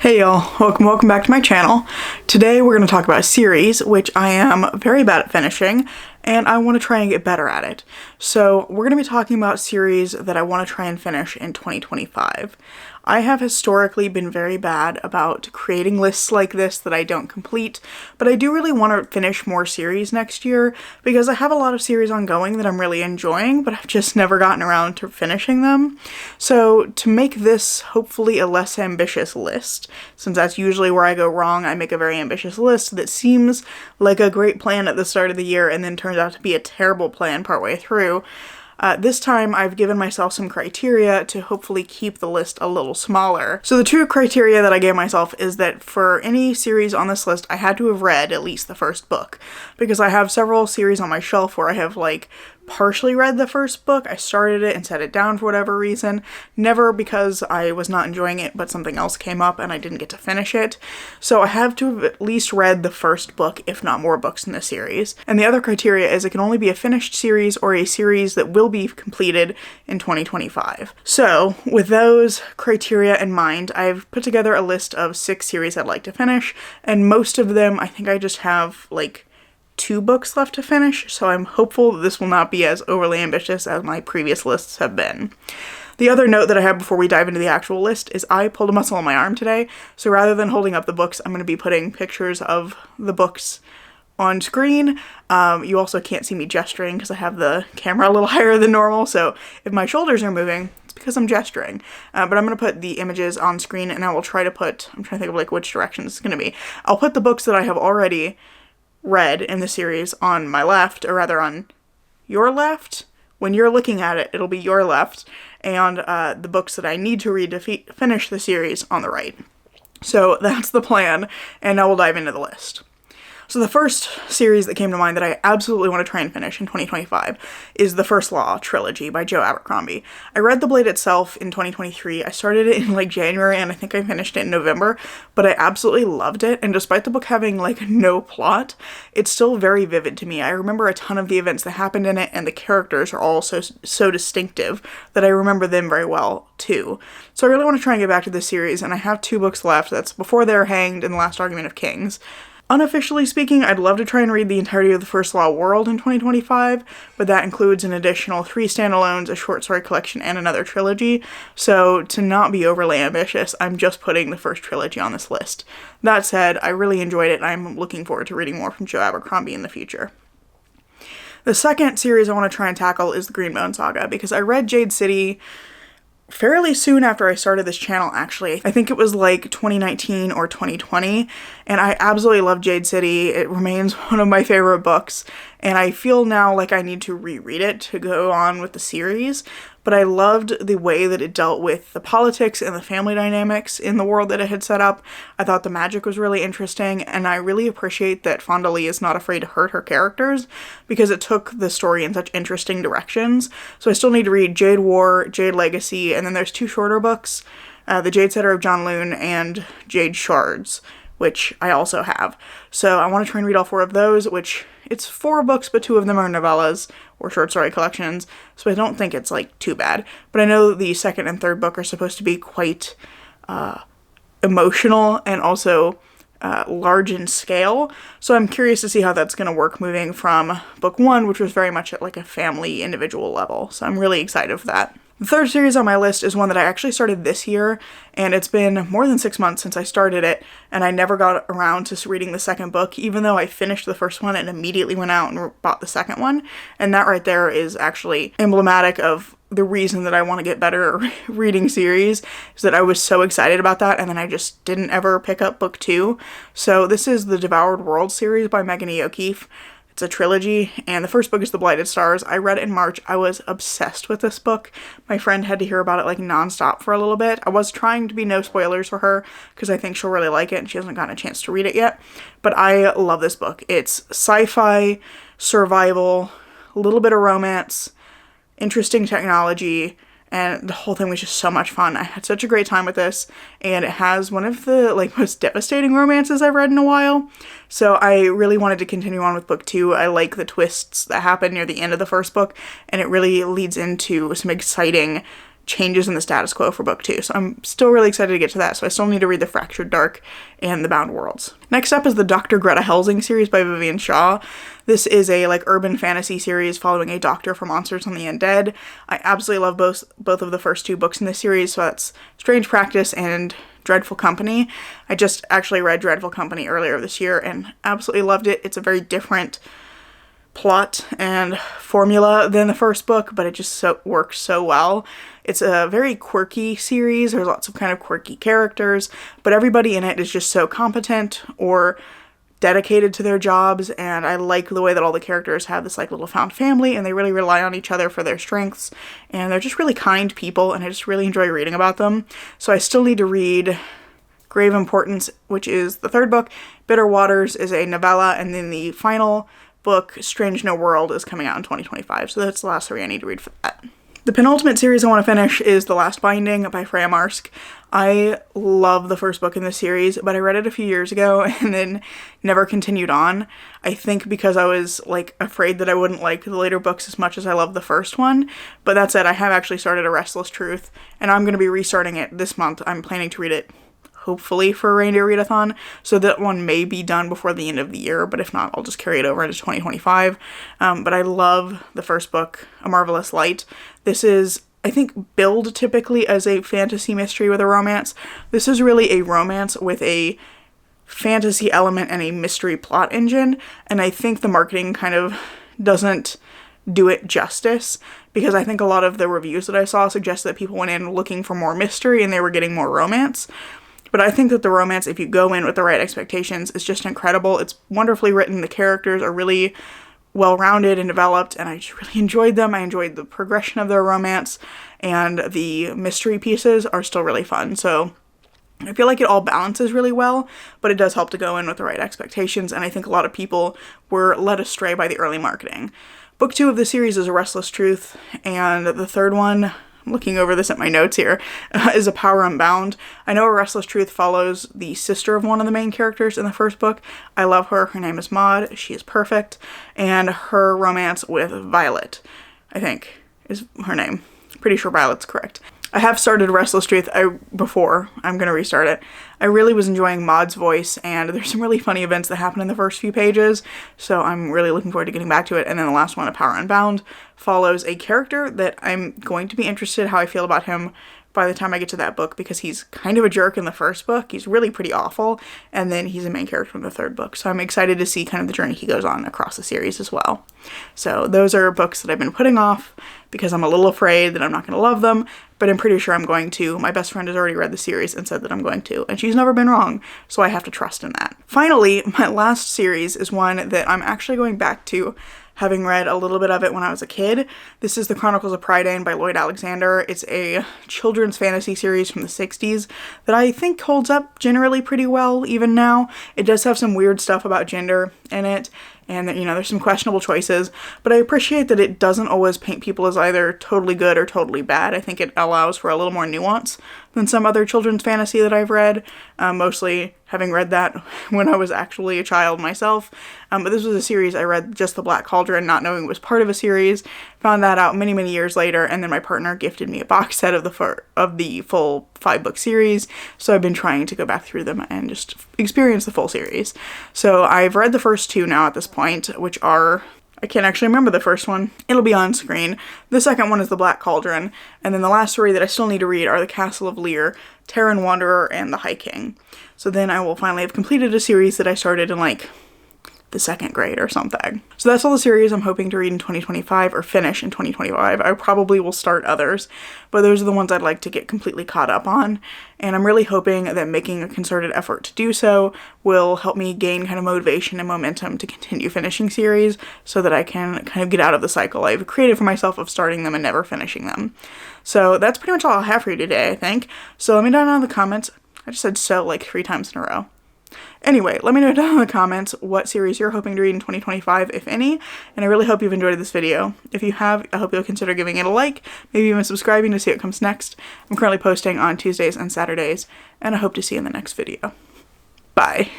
Hey y'all, welcome back to my channel. Today we're going to talk about a series which I am very bad at finishing and I want to try and get better at it. So we're going to be talking about a series that I want to try and finish in 2025. I have historically been very bad about creating lists like this that I don't complete, but I do really want to finish more series next year because I have a lot of series ongoing that I'm really enjoying, but I've just never gotten around to finishing them. So to make this hopefully a less ambitious list, since that's usually where I go wrong, I make a very ambitious list that seems like a great plan at the start of the year and then turns out to be a terrible plan partway through. This time I've given myself some criteria to hopefully keep the list a little smaller. So the two criteria that I gave myself is that for any series on this list, I had to have read at least the first book, because I have several series on my shelf where I have partially read the first book. I started it and set it down for whatever reason, never because I was not enjoying it, but something else came up and I didn't get to finish it. So I have to have at least read the first book, if not more books in the series. And the other criteria is it can only be a finished series or a series that will be completed in 2025. So with those criteria in mind, I've put together a list of 6 series I'd like to finish, and most of them I think I just have 2 books left to finish, so I'm hopeful that this will not be as overly ambitious as my previous lists have been. The other note that I have before we dive into the actual list is I pulled a muscle on my arm today, so rather than holding up the books, I'm going to be putting pictures of the books on screen. You also can't see me gesturing because I have the camera a little higher than normal, so if my shoulders are moving, it's because I'm gesturing. But I'm going to put the images on screen, and I will try to put, I'm trying to think of which direction this is going to be. I'll put the books that I have already read in the series on my left, or rather on your left. When you're looking at it, it'll be your left, and the books that I need to read to finish the series on the right. So that's the plan, and now we'll dive into the list. So the first series that came to mind that I absolutely want to try and finish in 2025 is The First Law trilogy by Joe Abercrombie. I read The Blade itself in 2023. I started it in January and I think I finished it in November, but I absolutely loved it, and despite the book having no plot, it's still very vivid to me. I remember a ton of the events that happened in it, and the characters are all so distinctive that I remember them very well too. So I really want to try and get back to this series, and I have 2 books left. That's Before They're Hanged and The Last Argument of Kings. Unofficially speaking, I'd love to try and read the entirety of the First Law world in 2025, but that includes an additional 3 standalones, a short story collection, and another trilogy. So to not be overly ambitious, I'm just putting the first trilogy on this list. That said, I really enjoyed it, and I'm looking forward to reading more from Joe Abercrombie in the future. The second series I want to try and tackle is the Greenbone Saga, because I read Jade City fairly soon after I started this channel, actually. I think it was 2019 or 2020, and I absolutely love Jade City. It remains one of my favorite books, and I feel now like I need to reread it to go on with the series, but I loved the way that it dealt with the politics and the family dynamics in the world that it had set up. I thought the magic was really interesting, and I really appreciate that Fonda Lee is not afraid to hurt her characters, because it took the story in such interesting directions. So I still need to read Jade War, Jade Legacy, and then there's 2 shorter books, The Jade Setter of John Loon and Jade Shards, which I also have. So I want to try and read all 4 of those, which it's 4 books, but 2 of them are novellas or short story collections, so I don't think it's too bad. But I know the second and third book are supposed to be quite emotional and also large in scale, so I'm curious to see how that's going to work moving from book 1, which was very much at a family individual level, so I'm really excited for that. The third series on my list is one that I actually started this year, and it's been more than 6 months since I started it, and I never got around to reading the second book, even though I finished the first one and immediately went out and bought the second one, and that right there is actually emblematic of the reason that I want to get better at reading series, is that I was so excited about that, and then I just didn't ever pick up book 2. So this is the Devoured World series by Megan E. O'Keefe. It's a trilogy, and the first book is The Blighted Stars. I read it in March. I was obsessed with this book. My friend had to hear about it nonstop for a little bit. I was trying to be no spoilers for her because I think she'll really like it, and she hasn't gotten a chance to read it yet. But I love this book. It's sci-fi, survival, a little bit of romance, interesting technology, and the whole thing was just so much fun. I had such a great time with this, and it has one of the most devastating romances I've read in a while. So I really wanted to continue on with book 2. I like the twists that happen near the end of the first book, and it really leads into some exciting changes in the status quo for book 2. So I'm still really excited to get to that. So I still need to read The Fractured Dark and The Bound Worlds. Next up is the Dr. Greta Helsing series by Vivian Shaw. This is a urban fantasy series following a doctor for monsters on the undead. I absolutely love both of the first 2 books in this series. So that's Strange Practice and Dreadful Company. I just actually read Dreadful Company earlier this year and absolutely loved it. It's a very different plot and formula than the first book, but it just works so well. It's a very quirky series. There's lots of kind of quirky characters, but everybody in it is just so competent or dedicated to their jobs, and I like the way that all the characters have this little found family, and they really rely on each other for their strengths, and they're just really kind people, and I just really enjoy reading about them. So I still need to read Grave Importance, which is the 3rd book. Bitter Waters is a novella, and then the final book, Strange New World, is coming out in 2025, so that's the last 3 I need to read for that. The penultimate series I want to finish is The Last Binding by Freya Marske. I love the first book in this series, but I read it a few years ago and then never continued on. I think because I was afraid that I wouldn't like the later books as much as I loved the first one. But that said, I have actually started A Restless Truth, and I'm going to be restarting it this month. I'm planning to read it hopefully for a Reindeer Readathon, so that one may be done before the end of the year, but if not, I'll just carry it over into 2025. But I love the first book, A Marvelous Light. This is, I think, billed typically as a fantasy mystery with a romance. This is really a romance with a fantasy element and a mystery plot engine, and I think the marketing kind of doesn't do it justice, because I think a lot of the reviews that I saw suggest that people went in looking for more mystery and they were getting more romance. But I think that the romance, if you go in with the right expectations, is just incredible. It's wonderfully written. The characters are really well-rounded and developed, and I just really enjoyed them. I enjoyed the progression of their romance, and the mystery pieces are still really fun. So I feel like it all balances really well, but it does help to go in with the right expectations, and I think a lot of people were led astray by the early marketing. Book 2 of the series is A Restless Truth, and the 3rd one, looking over this at my notes here, is A Power Unbound. I know A Restless Truth follows the sister of one of the main characters in the first book. I love her. Her name is Maud. She is perfect. And her romance with Violet, I think, is her name. Pretty sure Violet's correct. I have started Restless Truth before. I'm going to restart it. I really was enjoying Maud's voice, and there's some really funny events that happen in the first few pages, so I'm really looking forward to getting back to it. And then the last one, A Power Unbound, follows a character that I'm going to be interested how I feel about him by the time I get to that book, because he's kind of a jerk in the first book. He's really pretty awful, and then he's a main character in the 3rd book. So I'm excited to see kind of the journey he goes on across the series as well. So those are books that I've been putting off because I'm a little afraid that I'm not going to love them, but I'm pretty sure I'm going to. My best friend has already read the series and said that I'm going to, and she's never been wrong, so I have to trust in that. Finally, my last series is one that I'm actually going back to, having read a little bit of it when I was a kid. This is The Chronicles of Prydain by Lloyd Alexander. It's a children's fantasy series from the 60s that I think holds up generally pretty well even now. It does have some weird stuff about gender in it, and there's some questionable choices, but I appreciate that it doesn't always paint people as either totally good or totally bad. I think it allows for a little more nuance than some other children's fantasy that I've read, mostly having read that when I was actually a child myself. But this was a series I read, just The Black Cauldron, not knowing it was part of a series. Found that out many, many years later, and then my partner gifted me a box set of the full 5-book series, so I've been trying to go back through them and just experience the full series. So I've read the first 2 now at this point, which are, I can't actually remember the first one. It'll be on screen. The second one is The Black Cauldron, and then the last 3 that I still need to read are The Castle of Lear, Terran Wanderer, and The High King. So then I will finally have completed a series that I started in the 2nd grade or something. So that's all the series I'm hoping to read in 2025 or finish in 2025. I probably will start others, but those are the ones I'd like to get completely caught up on. And I'm really hoping that making a concerted effort to do so will help me gain kind of motivation and momentum to continue finishing series so that I can kind of get out of the cycle I've created for myself of starting them and never finishing them. So that's pretty much all I'll have for you today, I think. So let me know down in the comments. I just said so 3 times in a row. Anyway, let me know down in the comments what series you're hoping to read in 2025, if any, and I really hope you've enjoyed this video. If you have, I hope you'll consider giving it a like, maybe even subscribing to see what comes next. I'm currently posting on Tuesdays and Saturdays, and I hope to see you in the next video. Bye.